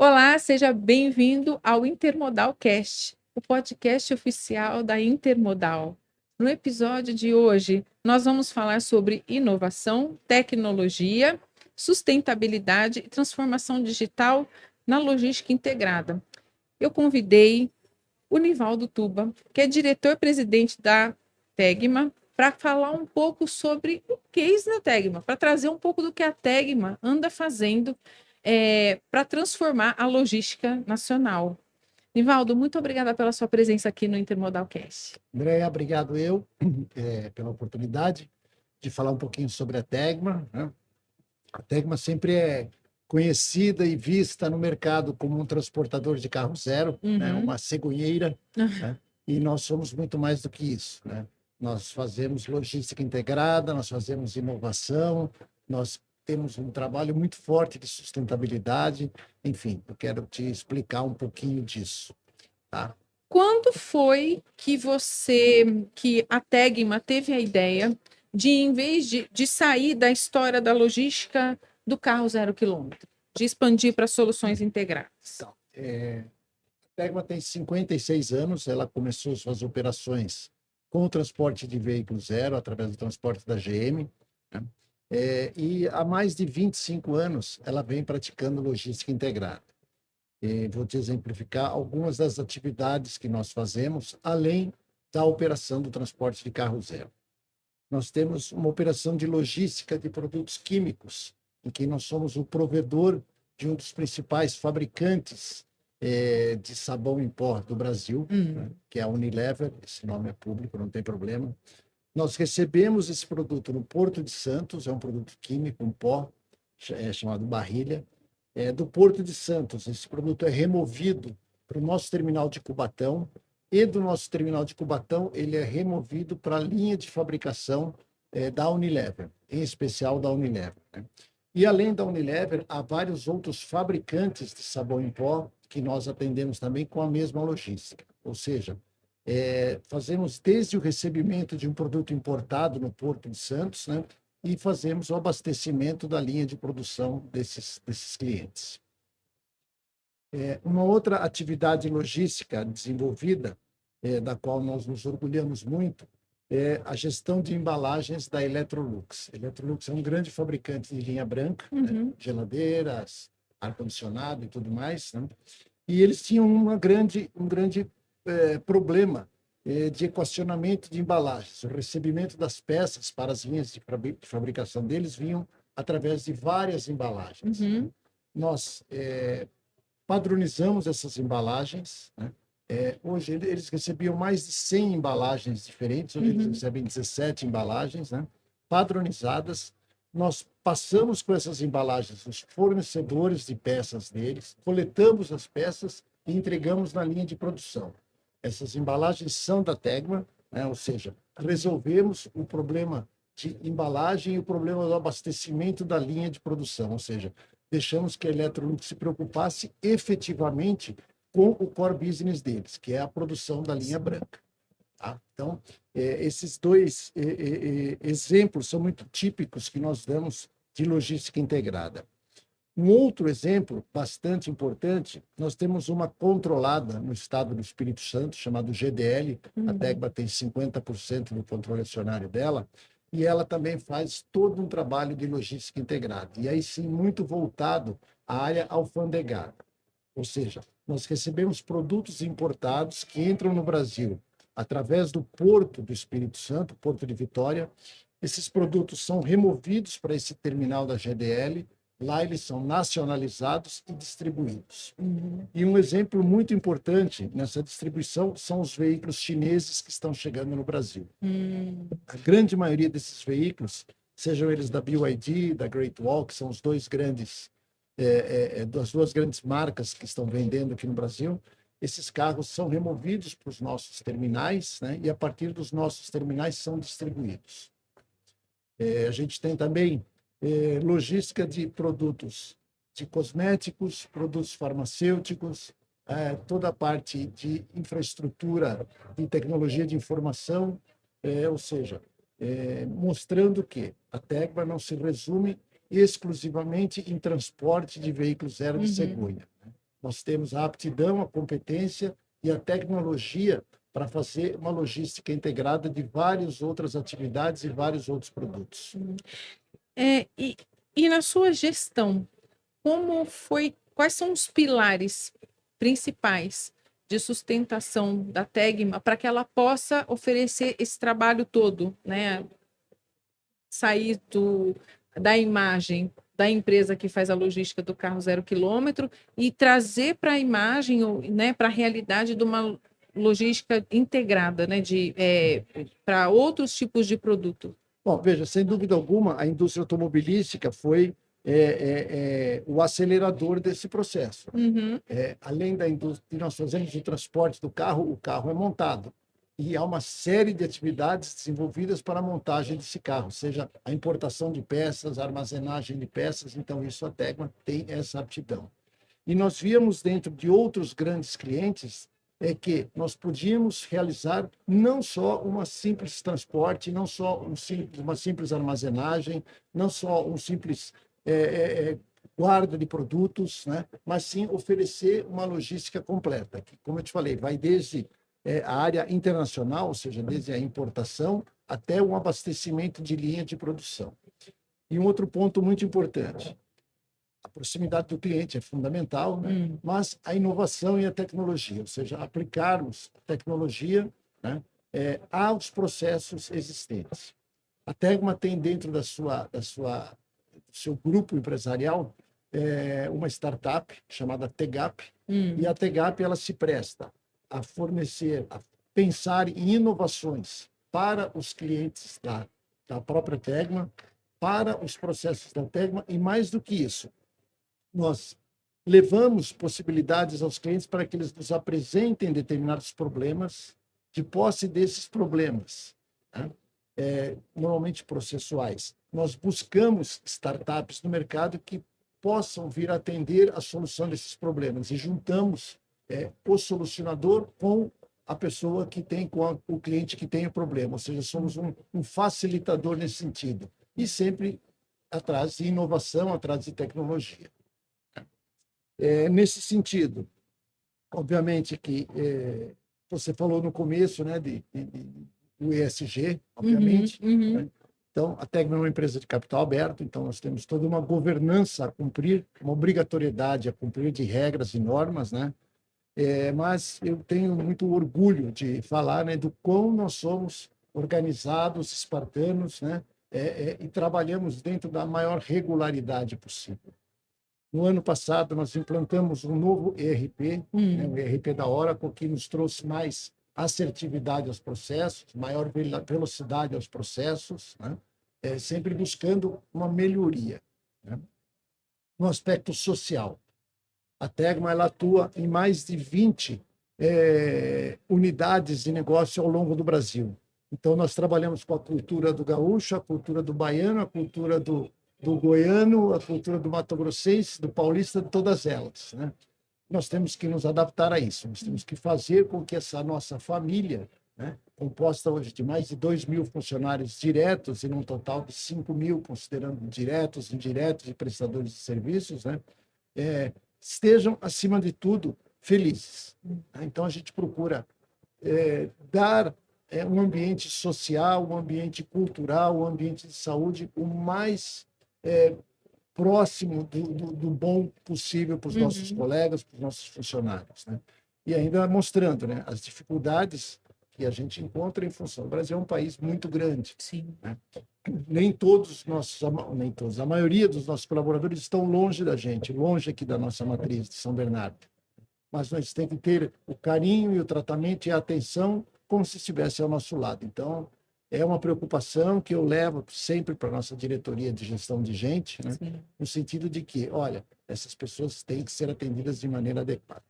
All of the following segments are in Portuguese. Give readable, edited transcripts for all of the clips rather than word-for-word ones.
Olá, seja bem-vindo ao Intermodal Cast, o podcast oficial da Intermodal. No episódio de hoje, nós vamos falar sobre inovação, tecnologia, sustentabilidade e transformação digital na logística integrada. Eu convidei o Nivaldo Tuba, que é diretor-presidente da Tegma, para falar um pouco sobre o case da Tegma, para trazer um pouco do que a Tegma anda fazendo para transformar a logística nacional. Nivaldo, muito obrigada pela sua presença aqui no Intermodal Cast. Andréia, obrigado pela oportunidade de falar um pouquinho sobre a Tegma, né? A Tegma sempre é conhecida e vista no mercado como um transportador de carro zero, né? Uma cegonheira, né? E nós somos muito mais do que isso, né? Nós fazemos logística integrada, nós fazemos inovação, nós temos um trabalho muito forte de sustentabilidade. Enfim, eu quero te explicar um pouquinho disso, tá? Quando foi que a Tegma teve a ideia de, em vez de sair da história da logística do carro zero quilômetro, de expandir para soluções integradas? Então, a Tegma tem 56 anos, ela começou suas operações com o transporte de veículo zero, através do transporte da GM, né? E há mais de 25 anos ela vem praticando logística integrada. E vou te exemplificar algumas das atividades que nós fazemos, além da operação do transporte de carro zero. Nós temos uma operação de logística de produtos químicos, em que nós somos o provedor de um dos principais fabricantes de sabão em pó do Brasil, né, que é a Unilever. Esse nome é público, não tem problema. Nós recebemos esse produto no Porto de Santos, é um produto químico, um pó, chamado Barrilha. Do Porto de Santos, esse produto é removido para o nosso terminal de Cubatão, e do nosso terminal de Cubatão ele é removido para a linha de fabricação da Unilever, em especial da Unilever, né? E além da Unilever, há vários outros fabricantes de sabão em pó que nós atendemos também com a mesma logística. Ou seja, fazemos desde o recebimento de um produto importado no Porto de Santos, né, e fazemos o abastecimento da linha de produção desses clientes. Uma outra atividade logística desenvolvida, da qual nós nos orgulhamos muito, é a gestão de embalagens da Electrolux. A Electrolux é um grande fabricante de linha branca, né, geladeiras, ar-condicionado e tudo mais, né? E eles tinham um grande problema de equacionamento de embalagens. O recebimento das peças para as linhas de fabricação deles vinham através de várias embalagens. Nós padronizamos essas embalagens, né? Hoje eles recebiam mais de 100 embalagens diferentes, hoje eles recebem 17 embalagens, né, padronizadas. Nós passamos com essas embalagens os fornecedores de peças deles, coletamos as peças e entregamos na linha de produção. Essas embalagens são da Tegma, né, ou seja, resolvemos o problema de embalagem e o problema do abastecimento da linha de produção, ou seja, deixamos que a Electrolux se preocupasse efetivamente com o core business deles, que é a produção da linha branca. Tá? Então, esses dois exemplos são muito típicos que nós damos de logística integrada. Um outro exemplo bastante importante, nós temos uma controlada no estado do Espírito Santo, chamada GDL, a Tegma tem 50% do controle acionário dela, e ela também faz todo um trabalho de logística integrada, e aí sim muito voltado à área alfandegada. Ou seja, nós recebemos produtos importados que entram no Brasil através do Porto do Espírito Santo, Porto de Vitória. Esses produtos são removidos para esse terminal da GDL, lá eles são nacionalizados e distribuídos. E um exemplo muito importante nessa distribuição são os veículos chineses que estão chegando no Brasil. A grande maioria desses veículos, sejam eles da BYD, da Great Wall, que são os dois grandes das duas grandes marcas que estão vendendo aqui no Brasil, esses carros são removidos para os nossos terminais, né, e a partir dos nossos terminais são distribuídos. A gente tem também logística de produtos de cosméticos, produtos farmacêuticos, toda a parte de infraestrutura de tecnologia de informação, ou seja, mostrando que a Tegma não se resume exclusivamente em transporte de veículos zero de cegonha. Nós temos a aptidão, a competência e a tecnologia para fazer uma logística integrada de várias outras atividades e vários outros produtos. É, e na sua gestão, quais são os pilares principais de sustentação da Tegma para que ela possa oferecer esse trabalho todo, né? Sair da imagem da empresa que faz a logística do carro 0 km e trazer para a imagem, né, para a realidade de uma logística integrada, né, para outros tipos de produto. Bom, veja, sem dúvida alguma, a indústria automobilística foi o acelerador desse processo. Uhum. Além da indústria, nós fazemos o transporte do carro, o carro é montado. E há uma série de atividades desenvolvidas para a montagem desse carro, seja a importação de peças, a armazenagem de peças, então isso a Tegma tem essa aptidão. E nós víamos dentro de outros grandes clientes que nós podíamos realizar não só uma simples transporte, não só uma simples armazenagem, não só um simples guarda de produtos, né? Mas sim oferecer uma logística completa, que, como eu te falei, vai desde a área internacional, ou seja, desde a importação até o abastecimento de linha de produção. E um outro ponto muito importante, a proximidade do cliente é fundamental, né? Mas a inovação e a tecnologia, ou seja, aplicarmos tecnologia, né, aos processos existentes. A Tegma tem dentro do seu grupo empresarial uma startup chamada Tegap, e a Tegap ela se presta a fornecer, a pensar em inovações para os clientes da própria Tegma, para os processos da Tegma, e mais do que isso, nós levamos possibilidades aos clientes para que eles nos apresentem determinados problemas, de posse desses problemas, né? Normalmente processuais. Nós buscamos startups no mercado que possam vir atender a solução desses problemas e juntamos o solucionador com a pessoa que tem, com o cliente que tem o problema, ou seja, somos um facilitador nesse sentido e sempre atrás de inovação, atrás de tecnologia. Nesse sentido, obviamente que você falou no começo, né, do ESG, obviamente. Né? Então, a Tegma é uma empresa de capital aberto, então nós temos toda uma governança a cumprir, uma obrigatoriedade a cumprir de regras e normas, né? Mas eu tenho muito orgulho de falar, né, do quão nós somos organizados, espartanos, né? E trabalhamos dentro da maior regularidade possível. No ano passado, nós implantamos um novo ERP, né, o ERP da Oracle, que nos trouxe mais assertividade aos processos, maior velocidade aos processos, né? Sempre buscando uma melhoria. Né? No aspecto social, a Tegma ela atua em mais de 20 unidades de negócio ao longo do Brasil. Então, nós trabalhamos com a cultura do gaúcho, a cultura do baiano, a cultura do goiano, a cultura do mato-grossense, do paulista, de todas elas, né? Nós temos que nos adaptar a isso, nós temos que fazer com que essa nossa família, né, composta hoje de mais de 2.000 funcionários diretos e num total de 5.000, considerando diretos, indiretos e prestadores de serviços, né, estejam, acima de tudo, felizes. Então, a gente procura dar um ambiente social, um ambiente cultural, um ambiente de saúde o mais próximo do bom possível para os nossos colegas, para os nossos funcionários, né? E ainda mostrando, né, as dificuldades que a gente encontra em função. O Brasil é um país muito grande. Sim. Né? Nem todos, a maioria dos nossos colaboradores estão longe da gente, longe aqui da nossa matriz de São Bernardo. Mas nós temos que ter o carinho e o tratamento e a atenção como se estivesse ao nosso lado. Então, é uma preocupação que eu levo sempre para a nossa diretoria de gestão de gente, né? No sentido de que, olha, essas pessoas têm que ser atendidas de maneira adequada.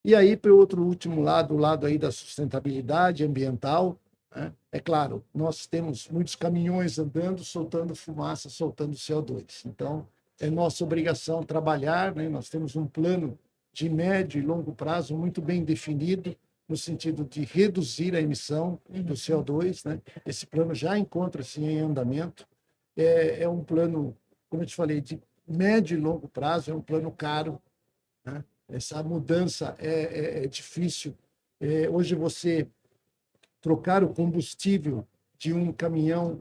E aí, para o outro último lado, o lado aí da sustentabilidade ambiental, né? É claro, nós temos muitos caminhões andando, soltando fumaça, soltando CO2. Então, é nossa obrigação trabalhar, né? Nós temos um plano de médio e longo prazo muito bem definido, no sentido de reduzir a emissão do CO2, né? Esse plano já encontra-se em andamento. É um plano, como eu te falei, de médio e longo prazo, é um plano caro, né? Essa mudança é difícil. Hoje você trocar o combustível de um caminhão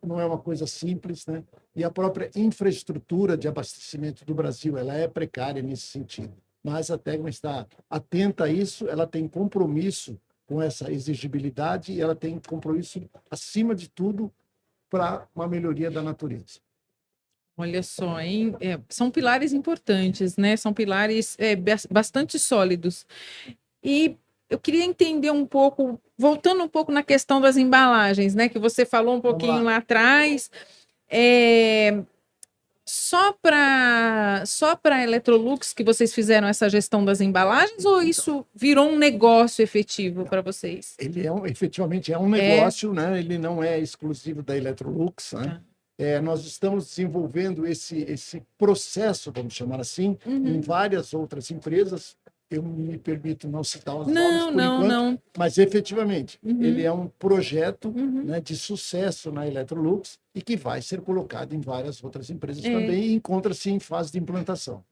não é uma coisa simples, né? E a própria infraestrutura de abastecimento do Brasil, ela é precária nesse sentido. Mas a Tegma está atenta a isso, ela tem compromisso com essa exigibilidade e ela tem compromisso, acima de tudo, para uma melhoria da natureza. Olha só, hein? São pilares importantes, né? São pilares bastante sólidos. E eu queria entender um pouco, voltando um pouco na questão das embalagens, né? Que você falou um pouquinho lá atrás. Só para a Electrolux que vocês fizeram essa gestão das embalagens ou isso virou um negócio efetivo para vocês? Ele efetivamente é um negócio, né? Ele não é exclusivo da Electrolux, né? Tá. Nós estamos desenvolvendo esse processo, vamos chamar assim, em várias outras empresas. Eu me permito não citar os nomes por enquanto, mas efetivamente ele é um projeto, né, de sucesso na Electrolux e que vai ser colocado em várias outras empresas também e encontra-se em fase de implantação.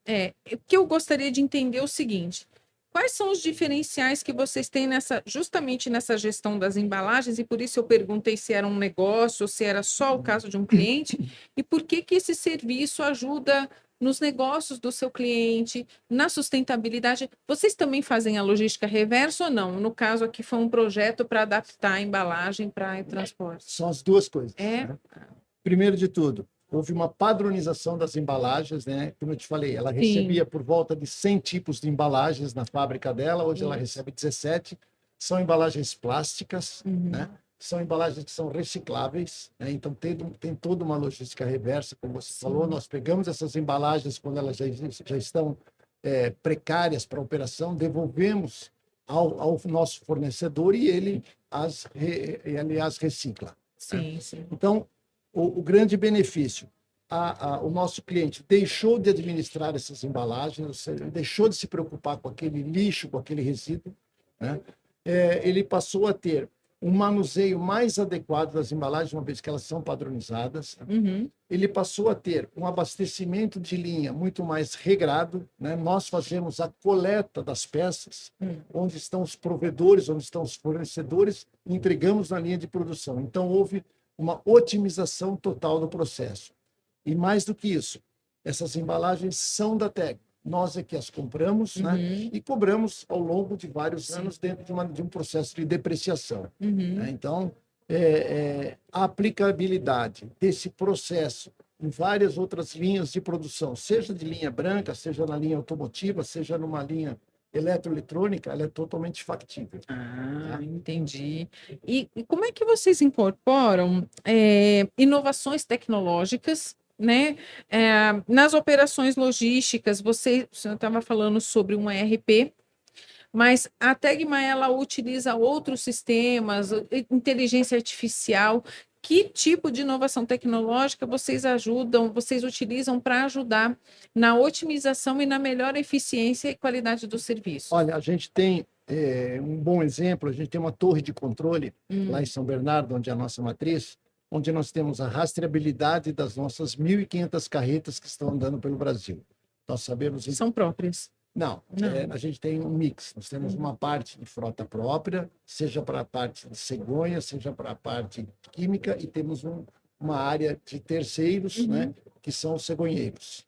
O que eu gostaria de entender é o seguinte: quais são os diferenciais que vocês têm justamente nessa gestão das embalagens? E por isso eu perguntei se era um negócio ou se era só o caso de um cliente, e por que esse serviço ajuda nos negócios do seu cliente, na sustentabilidade. Vocês também fazem a logística reversa ou não? No caso aqui foi um projeto para adaptar a embalagem para o transporte. São as duas coisas. Né? Primeiro de tudo, houve uma padronização das embalagens, né? Como eu te falei, ela recebia por volta de 100 tipos de embalagens na fábrica dela, hoje ela recebe 17. São embalagens plásticas, né? São embalagens que são recicláveis, né? Então tem toda uma logística reversa, como você falou. Nós pegamos essas embalagens quando elas já estão precárias para a operação, devolvemos ao nosso fornecedor e ele as recicla. Sim, né? sim. Então, o grande benefício, o nosso cliente deixou de administrar essas embalagens, ou seja, deixou de se preocupar com aquele lixo, com aquele resíduo, né? Ele passou a ter um manuseio mais adequado das embalagens, uma vez que elas são padronizadas. Ele passou a ter um abastecimento de linha muito mais regrado, né? Nós fazemos a coleta das peças, onde estão os provedores, onde estão os fornecedores, e entregamos na linha de produção. Então, houve uma otimização total do processo. E mais do que isso, essas embalagens são da Tegma. Nós é que as compramos, né? E cobramos ao longo de vários anos dentro de um processo de depreciação. Né? Então, a aplicabilidade desse processo em várias outras linhas de produção, seja de linha branca, seja na linha automotiva, seja numa linha eletroeletrônica, ela é totalmente factível. Entendi. E como é que vocês incorporam inovações tecnológicas, né, nas operações logísticas? Você estava falando sobre um ERP, mas a Tegma ela utiliza outros sistemas, inteligência artificial. Que tipo de inovação tecnológica vocês utilizam para ajudar na otimização e na melhor eficiência e qualidade do serviço? Olha, a gente tem um bom exemplo, a gente tem uma torre de controle lá em São Bernardo, onde é a nossa matriz, onde nós temos a rastreabilidade das nossas 1.500 carretas que estão andando pelo Brasil. Nós sabemos... São próprias? Não. A gente tem um mix. Nós temos uma parte de frota própria, seja para a parte de cegonha, seja para a parte química, e temos uma área de terceiros, né, que são os cegonheiros.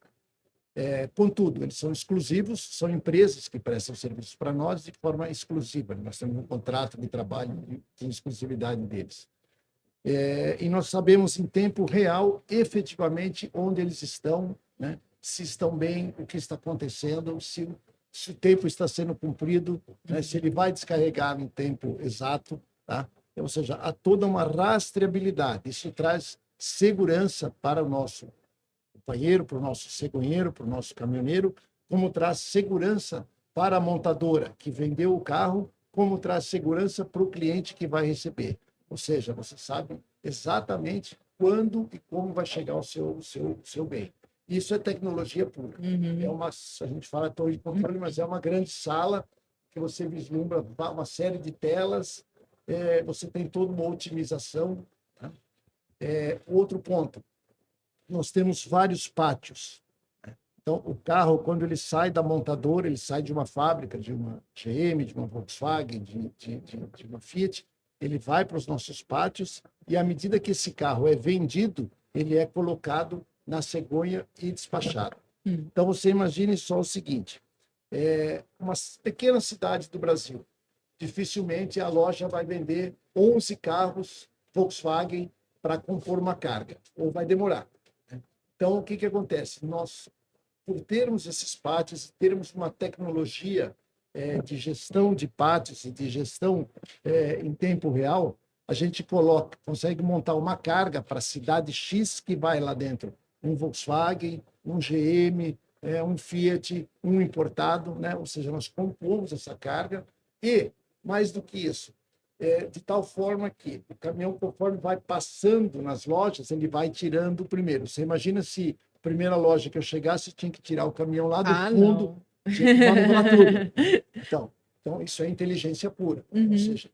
Contudo, eles são exclusivos, são empresas que prestam serviços para nós de forma exclusiva. Nós temos um contrato de trabalho de exclusividade deles. E nós sabemos em tempo real, efetivamente, onde eles estão, né? Se estão bem, o que está acontecendo, se o tempo está sendo cumprido, né? Se ele vai descarregar no tempo exato. Tá? Ou seja, há toda uma rastreabilidade. Isso traz segurança para o nosso companheiro, para o nosso cegonheiro, para o nosso caminhoneiro, como traz segurança para a montadora que vendeu o carro, como traz segurança para o cliente que vai receber. Ou seja, você sabe exatamente quando e como vai chegar o seu bem. Isso é tecnologia pura. A gente fala torre de controle, mas é uma grande sala que você vislumbra uma série de telas, você tem toda uma otimização. Tá? Outro ponto, nós temos vários pátios. Então, o carro, quando ele sai da montadora, ele sai de uma fábrica, de uma GM, de uma Volkswagen, de uma Fiat, ele vai para os nossos pátios e, à medida que esse carro é vendido, ele é colocado na cegonha e despachado. Então, você imagine só o seguinte, uma pequena cidade do Brasil, dificilmente a loja vai vender 11 carros Volkswagen para compor uma carga, ou vai demorar. Então, o que acontece? Nós, por termos esses pátios, termos uma tecnologia de gestão de pátios e de gestão em tempo real, a gente consegue montar uma carga para a cidade X que vai lá dentro. Um Volkswagen, um GM, um Fiat, um importado, né? Ou seja, nós compomos essa carga e, mais do que isso, de tal forma que o caminhão, conforme vai passando nas lojas, ele vai tirando primeiro. Você imagina se a primeira loja que eu chegasse, tinha que tirar o caminhão lá do fundo, tinha que manipular tudo. Então, isso é inteligência pura. Ou seja,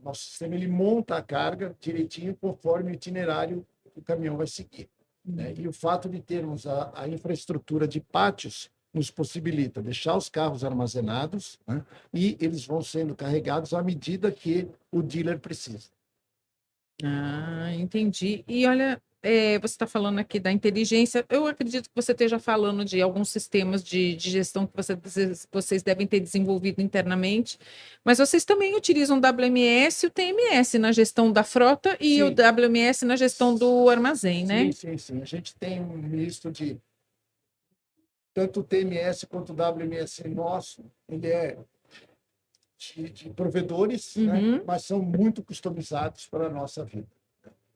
nosso sistema ele monta a carga direitinho conforme o itinerário que o caminhão vai seguir. Né? E o fato de termos a infraestrutura de pátios nos possibilita deixar os carros armazenados, né? E eles vão sendo carregados à medida que o dealer precisa. Ah, entendi. E olha, você está falando aqui da inteligência. Eu acredito que você esteja falando de alguns sistemas de gestão que vocês devem ter desenvolvido internamente, mas vocês também utilizam o WMS e o TMS na gestão da frota e Sim. o WMS na gestão do armazém, né? Sim. A gente tem um misto de tanto o TMS quanto o WMS nosso, ele é de provedores, né? Mas são muito customizados para a nossa vida.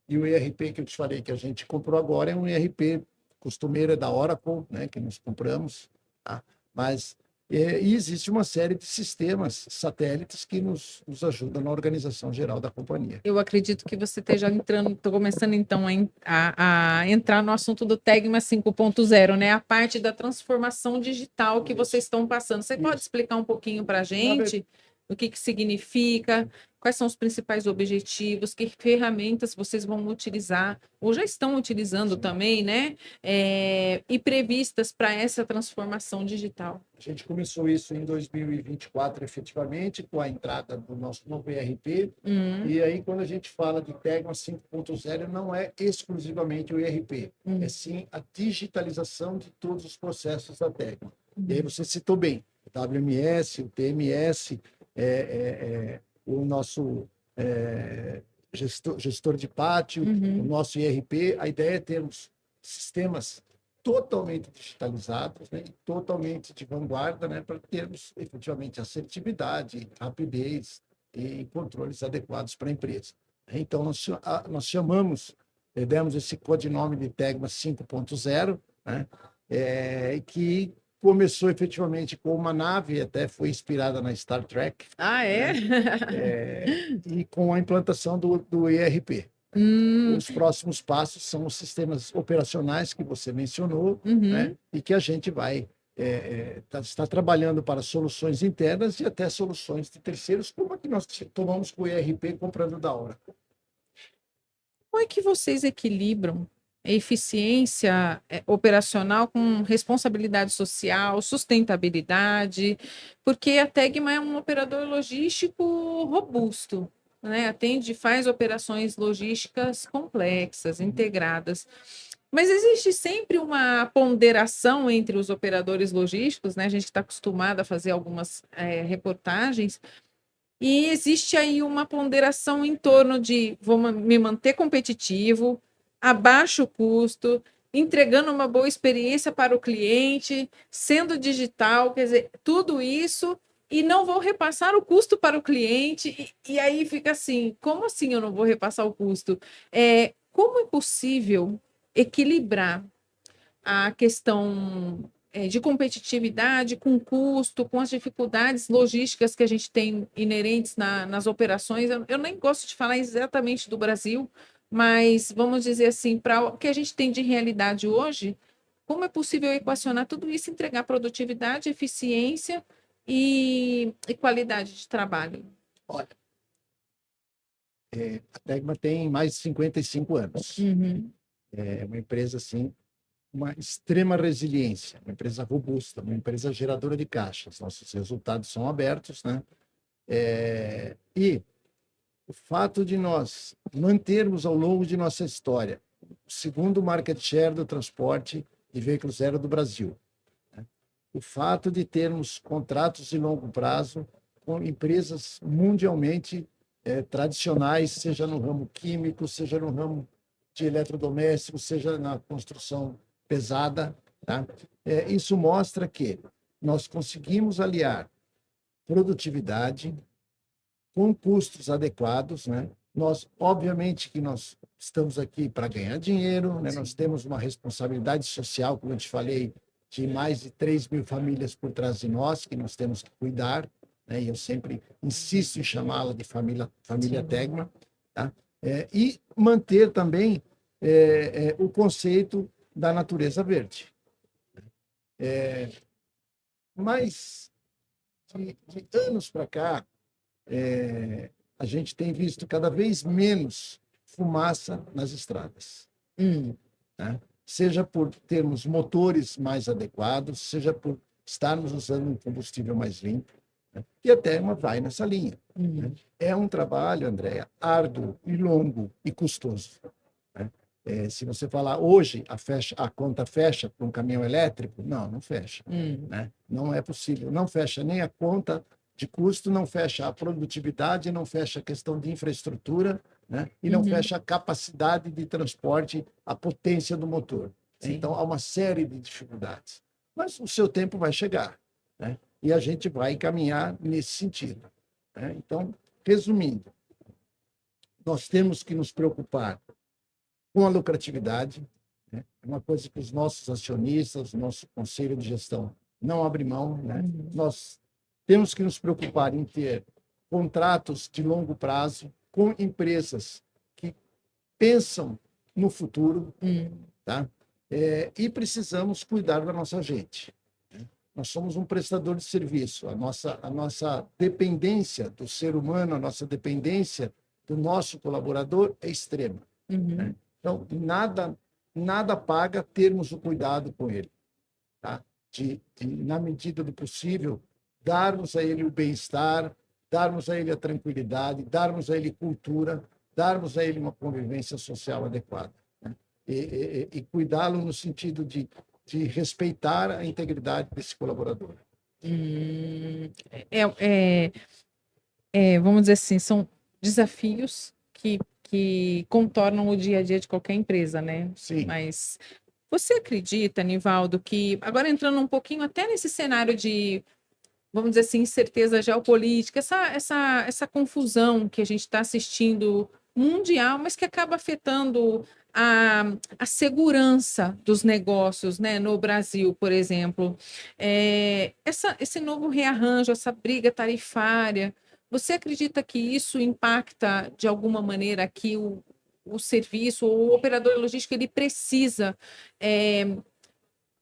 E o ERP que eu te falei que a gente comprou agora é um ERP costumeiro, é da Oracle, né? Que nós compramos. Tá? Mas e existe uma série de sistemas satélites que nos ajudam na organização geral da companhia. Eu acredito que você esteja entrando, estou começando então a entrar no assunto do Tegma 5.0, né? A parte da transformação digital que vocês estão passando. Você pode explicar um pouquinho para a gente o que significa, quais são os principais objetivos, que ferramentas vocês vão utilizar, ou já estão utilizando também, né? E previstas para essa transformação digital. A gente começou isso em 2024, efetivamente, com a entrada do nosso novo ERP. E aí, quando a gente fala de Tegma 5.0, não é exclusivamente o ERP, é sim a digitalização de todos os processos da Tegma. E aí você citou bem, o WMS, o TMS, o nosso gestor de pátio, o nosso IRP. A ideia é termos sistemas totalmente digitalizados, né, totalmente de vanguarda, né, para termos efetivamente assertividade, rapidez e controles adequados para a empresa. Então, nós chamamos, demos esse codinome de Tegma 5.0, né, que começou efetivamente com uma nave, até foi inspirada na Star Trek. Ah, é? Né, e com a implantação do ERP. Os próximos passos são os sistemas operacionais que você mencionou, né? E que a gente vai está trabalhando para soluções internas e até soluções de terceiros, como a que nós tomamos com o ERP comprando da Oracle. Como é que vocês equilibram a eficiência operacional com responsabilidade social, sustentabilidade? Porque a Tegma é um operador logístico robusto, né? Atende, faz operações logísticas complexas, integradas. Mas existe sempre uma ponderação entre os operadores logísticos, né? A gente está acostumado a fazer algumas reportagens, e existe aí uma ponderação em torno de vou me manter competitivo, abaixo o custo, entregando uma boa experiência para o cliente, sendo digital, quer dizer, tudo isso, e não vou repassar o custo para o cliente. E aí fica assim, como assim eu não vou repassar o custo? Como é possível equilibrar a questão de competitividade com custo, com as dificuldades logísticas que a gente tem inerentes nas operações? Eu nem gosto de falar exatamente do Brasil, mas vamos dizer assim, para o que a gente tem de realidade hoje, como é possível equacionar tudo isso, entregar produtividade, eficiência e qualidade de trabalho? Olha, a Tegma tem mais de 55 anos. É uma empresa assim uma extrema resiliência, uma empresa robusta, uma empresa geradora de caixa. Os nossos resultados são abertos, né? E o fato de nós mantermos ao longo de nossa história o segundo market share do transporte de veículos zero do Brasil, né? O fato de termos contratos de longo prazo com empresas mundialmente tradicionais, seja no ramo químico, seja no ramo de eletrodomésticos, seja na construção pesada, tá? Isso mostra que nós conseguimos aliar produtividade com custos adequados, né? Nós, obviamente, que nós estamos aqui para ganhar dinheiro, né? Nós temos uma responsabilidade social, como eu te falei, de mais de 3.000 famílias por trás de nós, que nós temos que cuidar, né? E eu sempre insisto em chamá-la de família Tegma, tá? E manter também o conceito da natureza verde. Mas, de anos para cá, a gente tem visto cada vez menos fumaça nas estradas, né? Seja por termos motores mais adequados, seja por estarmos usando um combustível mais limpo, né? E a Tegma vai nessa linha, né? É um trabalho, Andréa, árduo e longo e custoso, né? Se você falar hoje, a conta fecha para um caminhão elétrico, não fecha, né? Não é possível, não fecha nem a conta de custo, não fecha a produtividade, não fecha a questão de infraestrutura, né? E não fecha a capacidade de transporte, a potência do motor. Sim. Então, há uma série de dificuldades. Mas o seu tempo vai chegar, né? E a gente vai caminhar nesse sentido, né? Então, resumindo, nós temos que nos preocupar com a lucratividade, né? É uma coisa que os nossos acionistas, o nosso conselho de gestão não abre mão, né? Nós temos que nos preocupar em ter contratos de longo prazo com empresas que pensam no futuro, tá? E precisamos cuidar da nossa gente, né? Nós somos um prestador de serviço. A nossa dependência do ser humano, a nossa dependência do nosso colaborador é extrema, né? Então, nada paga termos o cuidado com ele, tá? Na medida do possível, darmos a ele o bem-estar, darmos a ele a tranquilidade, darmos a ele cultura, darmos a ele uma convivência social adequada, né? E cuidá-lo no sentido de respeitar a integridade desse colaborador. Vamos dizer assim, são desafios que contornam o dia a dia de qualquer empresa, né? Sim. Mas você acredita, Nivaldo, que agora entrando um pouquinho até nesse cenário de, vamos dizer assim, incerteza geopolítica, essa confusão que a gente está assistindo mundial, mas que acaba afetando a segurança dos negócios, né, no Brasil, por exemplo. Esse novo rearranjo, essa briga tarifária, você acredita que isso impacta de alguma maneira aqui o serviço, ou o operador logístico, ele precisa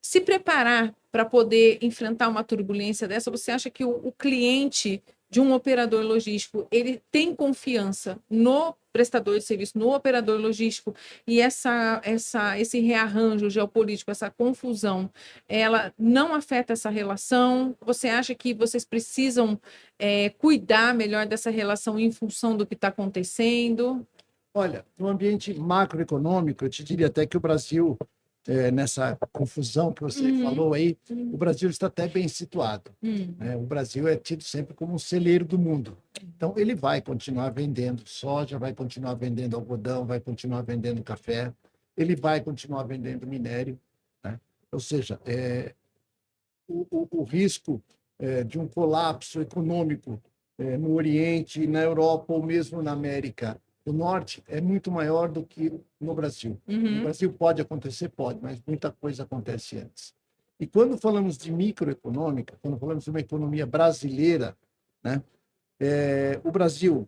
se preparar para poder enfrentar uma turbulência dessa? Você acha que o cliente de um operador logístico, ele tem confiança no prestador de serviço, no operador logístico, e esse rearranjo geopolítico, essa confusão, ela não afeta essa relação? Você acha que vocês precisam cuidar melhor dessa relação em função do que está acontecendo? Olha, no ambiente macroeconômico, eu te diria até que o Brasil, nessa confusão que você falou aí, o Brasil está até bem situado, né? O Brasil é tido sempre como um celeiro do mundo. Então, ele vai continuar vendendo soja, vai continuar vendendo algodão, vai continuar vendendo café, ele vai continuar vendendo minério, né? Ou seja, o risco de um colapso econômico no Oriente, na Europa ou mesmo na América do Norte é muito maior do que no Brasil. No Brasil pode acontecer, pode, mas muita coisa acontece antes. E quando falamos de microeconômica, quando falamos de uma economia brasileira, né, o Brasil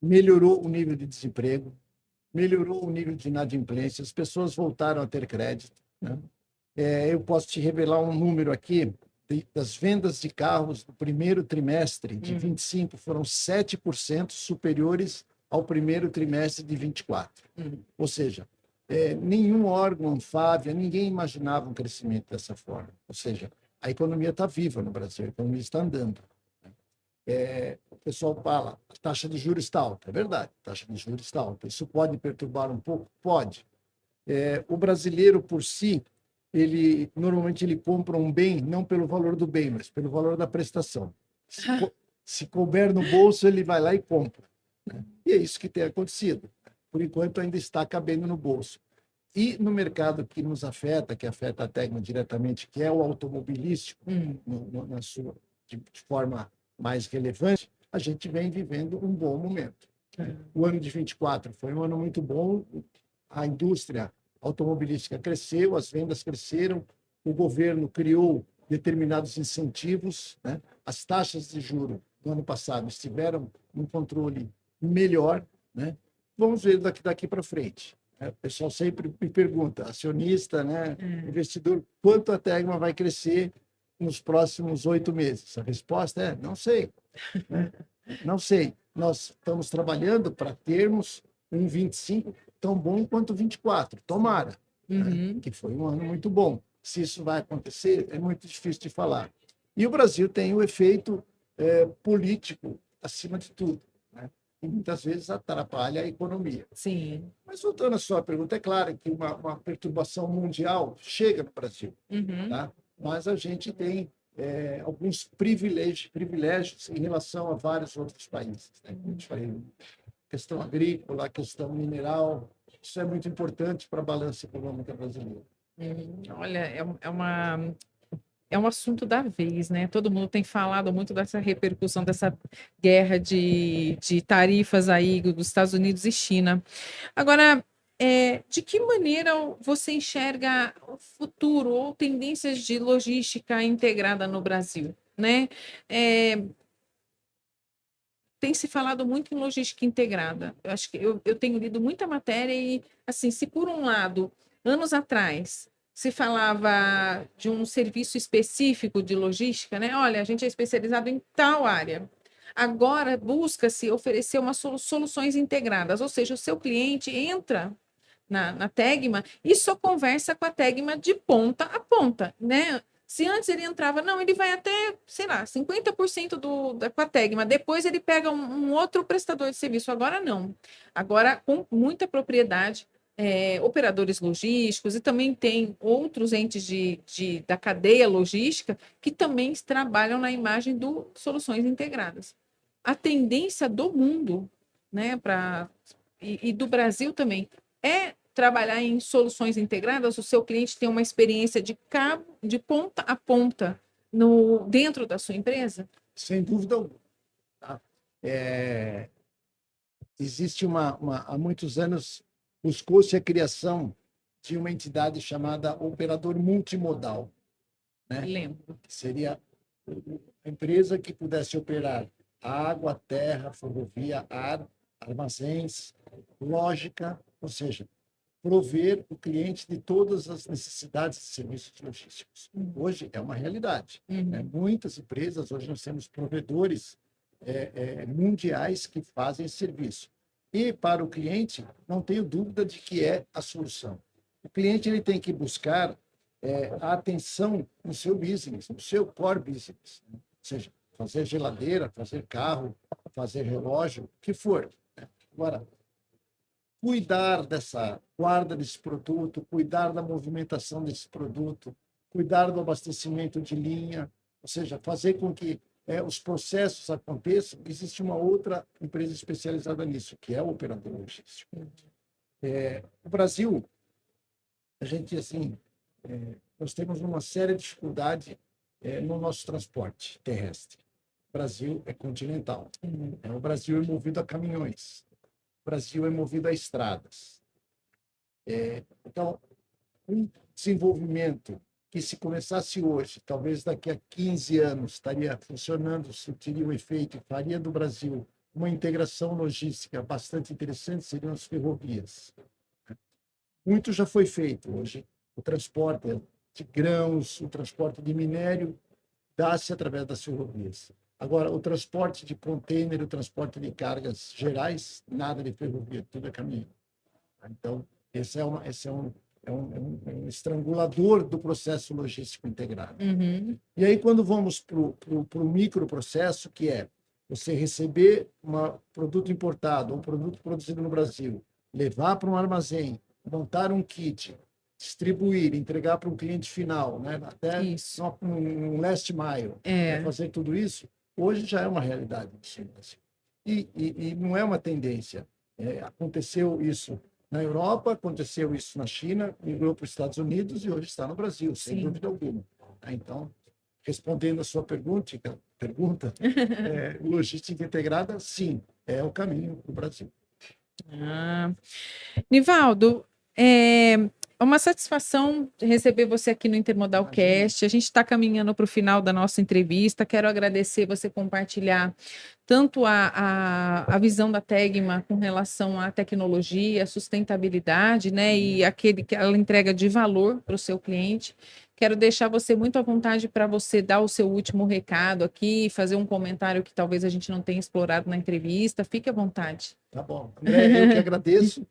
melhorou o nível de desemprego, melhorou o nível de inadimplência, as pessoas voltaram a ter crédito, né? Eu posso te revelar um número aqui das vendas de carros no primeiro trimestre de 25 foram 7% superiores ao primeiro trimestre de 24. Ou seja, nenhum órgão, Fávia, ninguém imaginava um crescimento dessa forma. Ou seja, a economia está viva no Brasil, a economia está andando. O pessoal fala, a taxa de juros está alta. É verdade, a taxa de juros está alta. Isso pode perturbar um pouco? Pode. O brasileiro, por si, normalmente ele compra um bem não pelo valor do bem, mas pelo valor da prestação. Se couber no bolso, ele vai lá e compra. Né? E é isso que tem acontecido. Por enquanto, ainda está cabendo no bolso. E no mercado que nos afeta, que afeta a Tegma diretamente, que é o automobilístico, de forma mais relevante, a gente vem vivendo um bom momento. O ano de 24 foi um ano muito bom, a indústria automobilística cresceu, as vendas cresceram, o governo criou determinados incentivos, né? As taxas de juros do ano passado estiveram num controle melhor, né? Vamos ver daqui para frente. O pessoal sempre me pergunta, acionista, né, investidor, quanto a Tegma vai crescer nos próximos 8 meses? A resposta é, não sei. Né? Não sei. Nós estamos trabalhando para termos um 25 tão bom quanto o 24. Tomara, né? Que foi um ano muito bom. Se isso vai acontecer, é muito difícil de falar. E o Brasil tem o efeito político acima de tudo, né? E muitas vezes atrapalha a economia. Sim. Mas voltando à sua pergunta, é claro que uma perturbação mundial chega no Brasil, tá? Mas a gente tem alguns privilégios em relação a vários outros países, né? Como eu te falei, questão agrícola, questão mineral, isso é muito importante para a balança econômica brasileira. Olha, é um assunto da vez, né? Todo mundo tem falado muito dessa repercussão dessa guerra de tarifas aí dos Estados Unidos e China. Agora, de que maneira você enxerga o futuro ou tendências de logística integrada no Brasil, né? Tem se falado muito em logística integrada. Eu acho que eu tenho lido muita matéria e, assim, se por um lado, anos atrás, se falava de um serviço específico de logística, né? Olha, a gente é especializado em tal área. Agora busca-se oferecer umas soluções integradas, ou seja, o seu cliente entra na Tegma e só conversa com a Tegma de ponta a ponta, né? Se antes ele entrava, não, ele vai até, sei lá, 50% com a Tegma, depois ele pega um outro prestador de serviço. Agora não. Agora, com muita propriedade, operadores logísticos e também tem outros entes da cadeia logística que também trabalham na imagem do soluções integradas. A tendência do mundo, né, e do Brasil também, é trabalhar em soluções integradas, o seu cliente tem uma experiência de cabo, de ponta a ponta dentro da sua empresa? Sem dúvida alguma. Tá? Existe há muitos anos, buscou-se a criação de uma entidade chamada operador multimodal, né? Lembro. Que seria a empresa que pudesse operar água, terra, ferrovia, ar, armazéns, lógica, ou seja, prover o cliente de todas as necessidades de serviços logísticos. Hoje é uma realidade. Né? Muitas empresas, hoje nós temos provedores mundiais que fazem esse serviço. E para o cliente, não tenho dúvida de que é a solução. O cliente ele tem que buscar a atenção no seu business, no seu core business. Né? Ou seja, fazer geladeira, fazer carro, fazer relógio, o que for. Né? Agora, cuidar dessa guarda desse produto, cuidar da movimentação desse produto, cuidar do abastecimento de linha, ou seja, fazer com que os processos aconteçam. Existe uma outra empresa especializada nisso, que é o operador logístico. No Brasil, a gente, assim, nós temos uma séria dificuldade no nosso transporte terrestre. O Brasil é continental. O Brasil é movido a caminhões. O Brasil é movido a estradas. Então, um desenvolvimento que, se começasse hoje, talvez daqui a 15 anos estaria funcionando, teria um efeito, faria do Brasil uma integração logística bastante interessante, seriam as ferrovias. Muito já foi feito hoje. O transporte de grãos, o transporte de minério, dá-se através das ferrovias. Agora, o transporte de contêiner, o transporte de cargas gerais, nada de ferrovia, tudo é caminhão. Então, Esse é um estrangulador do processo logístico integrado. Uhum. E aí, quando vamos para o microprocesso, que é você receber um produto importado, um produto produzido no Brasil, levar para um armazém, montar um kit, distribuir, entregar para um cliente final, né? Até um last mile, fazer tudo isso, hoje já é uma realidade. E não é uma tendência. Aconteceu isso na Europa, aconteceu isso na China, migrou para os Estados Unidos e hoje está no Brasil, sem dúvida alguma. Então, respondendo a sua pergunta, logística integrada, sim, é o caminho para o Brasil. Nivaldo, é uma satisfação receber você aqui no Intermodal Cast. A gente está caminhando para o final da nossa entrevista. Quero agradecer você compartilhar tanto a visão da Tegma com relação à tecnologia, sustentabilidade, né, e aquela entrega de valor para o seu cliente. Quero deixar você muito à vontade para você dar o seu último recado aqui, fazer um comentário que talvez a gente não tenha explorado na entrevista. Fique à vontade. Tá bom. André, eu que agradeço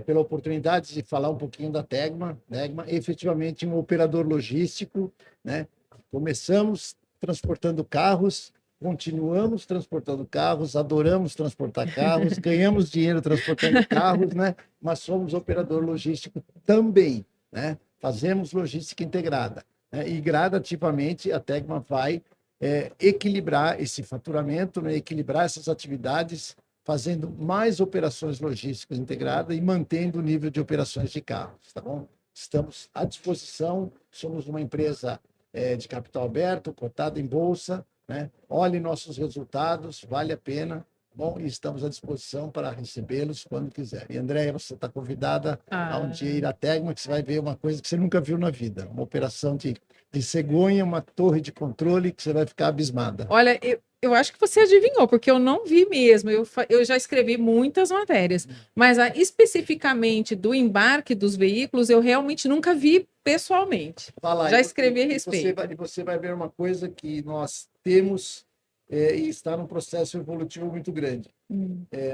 pela oportunidade de falar um pouquinho da Tegma. Tegma é efetivamente um operador logístico, né? Começamos transportando carros, continuamos transportando carros, adoramos transportar carros, ganhamos dinheiro transportando carros, né? Mas somos operador logístico também, né? Fazemos logística integrada, né? E gradativamente a Tegma vai equilibrar esse faturamento, né? Equilibrar essas atividades, fazendo mais operações logísticas integradas e mantendo o nível de operações de carros, tá bom? Estamos à disposição, somos uma empresa de capital aberto, cotada em bolsa, né? Olhe nossos resultados, vale a pena, bom, e estamos à disposição para recebê-los quando quiser. E, Andréia, você está convidada a um dia ir à Tegma, que você vai ver uma coisa que você nunca viu na vida, uma operação de cegonha, uma torre de controle que você vai ficar abismada. Olha, eu acho que você adivinhou, porque eu não vi mesmo. Eu já escrevi muitas matérias, mas especificamente do embarque dos veículos, eu realmente nunca vi pessoalmente. Já escrevi a respeito. Você vai ver uma coisa que nós temos e está num processo evolutivo muito grande.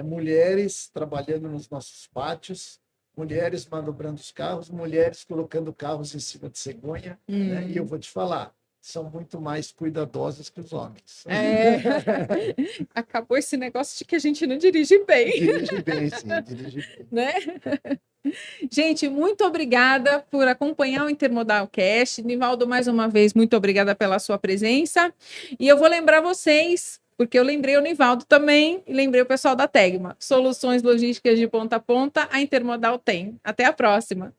Mulheres trabalhando nos nossos pátios, mulheres manobrando os carros, mulheres colocando carros em cima de cegonha, né? E eu vou te falar, são muito mais cuidadosas que os homens. Acabou esse negócio de que a gente não dirige bem. Dirige bem, sim, dirige bem. Né? Gente, muito obrigada por acompanhar o Intermodal Cast. Nivaldo, mais uma vez, muito obrigada pela sua presença. E eu vou lembrar vocês, porque eu lembrei o Nivaldo também e lembrei o pessoal da Tegma. Soluções logísticas de ponta a ponta, a Intermodal tem. Até a próxima.